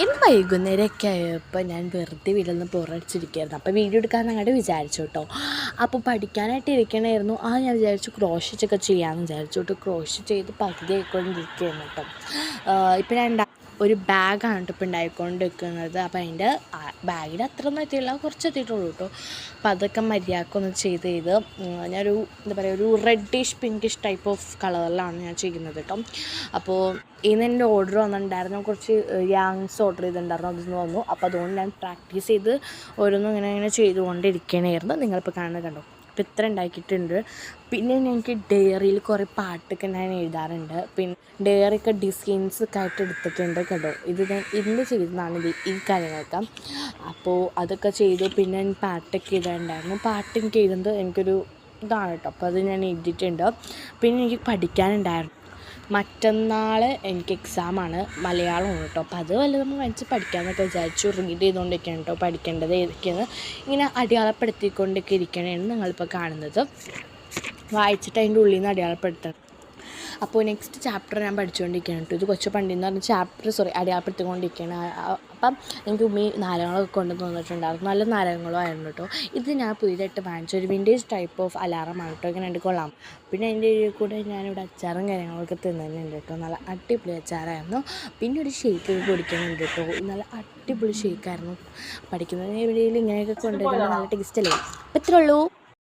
ഇന്ന് വൈകുന്നേരമൊക്കെ ആയപ്പോൾ ഞാൻ വെറുതെ വീട്ടിൽ ബോറടിച്ചിരിക്കുകയായിരുന്നു. അപ്പോൾ വീഡിയോ എടുക്കാമെന്ന് അങ്ങോട്ട് വിചാരിച്ചു കേട്ടോ. അപ്പോൾ പഠിക്കാനായിട്ട് ഇരിക്കണമായിരുന്നു. ഞാൻ വിചാരിച്ചു ക്രോഷറ്റൊക്കെ ചെയ്യാമെന്ന് വിചാരിച്ചു കേട്ടോ. ക്രോഷ് ചെയ്ത് പകുതി ആയിക്കൊണ്ടിരിക്കുകയായിരുന്നു കേട്ടോ. ഇപ്പോൾ ഞാൻ ഒരു ബാഗാണ് കേട്ടോ ഇപ്പോൾ ഉണ്ടായിക്കൊണ്ടിരിക്കുന്നത്. അപ്പോൾ അതിൻ്റെ ബാഗിൽ അത്ര ഒന്നും എത്തിയില്ല, കുറച്ച് എത്തിയിട്ടുള്ളൂ കേട്ടോ. അപ്പോൾ അതൊക്കെ മര്യാദക്കൊന്ന് ചെയ്ത് ഞാനൊരു എന്താ പറയുക, ഒരു റെഡിഷ് പിങ്കിഷ് ടൈപ്പ് ഓഫ് കളറിലാണ് ഞാൻ ചെയ്യുന്നത് കേട്ടോ. അപ്പോൾ ഇന്ന് എൻ്റെ ഓർഡർ വന്നിട്ടുണ്ടായിരുന്നു, കുറച്ച് യാങ്സ് ഓർഡർ ചെയ്തിട്ടുണ്ടായിരുന്നു, അതിന്ന് വന്നു. അപ്പോൾ അതുകൊണ്ട് ഞാൻ പ്രാക്ടീസ് ചെയ്ത് ഓരോന്നും ഇങ്ങനെ ചെയ്തുകൊണ്ടിരിക്കണമായിരുന്നു. നിങ്ങളിപ്പോൾ കാണുന്നത് കണ്ടോ. അപ്പോൾ ഇത്ര ഉണ്ടാക്കിയിട്ടുണ്ട്. പിന്നെ എനിക്ക് ഡയറിയിൽ കുറേ പാട്ടൊക്കെ ഞാൻ എഴുതാറുണ്ട്. പിന്നെ ഡയറിയൊക്കെ ഡിസൈൻസൊക്കെ ആയിട്ട് എടുത്തിട്ടുണ്ട് കേട്ടോ. ഇത് ഞാൻ ഇന്ന് ചെയ്തതാണ് ഈ കാര്യങ്ങളൊക്കെ. അപ്പോൾ അതൊക്കെ ചെയ്തു. പിന്നെ ഞാൻ പാട്ടൊക്കെ എഴുതാറുണ്ടായിരുന്നു. പാട്ട് എനിക്ക് എഴുതുന്നത് എനിക്കൊരു ഇതാണ് കേട്ടോ. അപ്പോൾ അത് ഞാൻ എഴുതിയിട്ടുണ്ട്. പിന്നെ എനിക്ക് പഠിക്കാനുണ്ടായിരുന്നു. മറ്റന്നാൾ എനിക്ക് എക്സാമാണ്, മലയാളമാണ് കേട്ടോ. അപ്പോൾ അത് വല്ലതും വായിച്ച് പഠിക്കാമെന്നൊക്കെ വിചാരിച്ചു. റീഡ് ചെയ്തുകൊണ്ടിരിക്കുകയാണ് കേട്ടോ. പഠിക്കേണ്ടത് ഏതൊക്കെയാണ് ഇങ്ങനെ അടയാളപ്പെടുത്തിക്കൊണ്ടൊക്കെ ഇരിക്കണതാണ് നിങ്ങളിപ്പോൾ കാണുന്നത്. വായിച്ചിട്ട് അതിൻ്റെ ഉള്ളിൽ നിന്ന് അടയാളപ്പെടുത്തണം. അപ്പോൾ നെക്സ്റ്റ് ചാപ്റ്റർ ഞാൻ പഠിച്ചുകൊണ്ടിരിക്കുകയാണ് കേട്ടോ. ഇത് കൊച്ചു പണ്ടിന്ന് പറഞ്ഞ ചാപ്റ്റർ അടയാളപ്പെടുത്തിക്കൊണ്ടിരിക്കുകയാണ്. അപ്പം എനിക്ക് ഉമ്മി നാരങ്ങളൊക്കെ കൊണ്ടു തന്നിട്ടുണ്ടായിരുന്നു. നല്ല നാരങ്ങളും ആയിരുന്നു കേട്ടോ. ഇത് ഞാൻ പുതിയതായിട്ട് വാങ്ങിച്ച ഒരു വിൻറ്റേജ് ടൈപ്പ് ഓഫ് അലാറമാണ് കേട്ടോ. ഇങ്ങനെ ഉണ്ട്, കൊള്ളാം. പിന്നെ അതിൻ്റെ കൂടെ ഞാനിവിടെ അച്ചാറും കാര്യങ്ങളൊക്കെ തിന്നുന്നുണ്ട് കേട്ടോ. നല്ല അടിപൊളി അച്ചാറായിരുന്നു. പിന്നെ ഒരു ഷേക്ക് കുടിക്കുന്നുണ്ട് കേട്ടോ. നല്ല അടിപൊളി ഷേക്കായിരുന്നു. പഠിക്കുന്നതിന് ഇടയിൽ ഇങ്ങനെയൊക്കെ കൊണ്ടുവരുമ്പോൾ നല്ല ടേസ്റ്റ് അല്ലേ. അപ്പോൾ ഇത്രേ ഉള്ളൂ.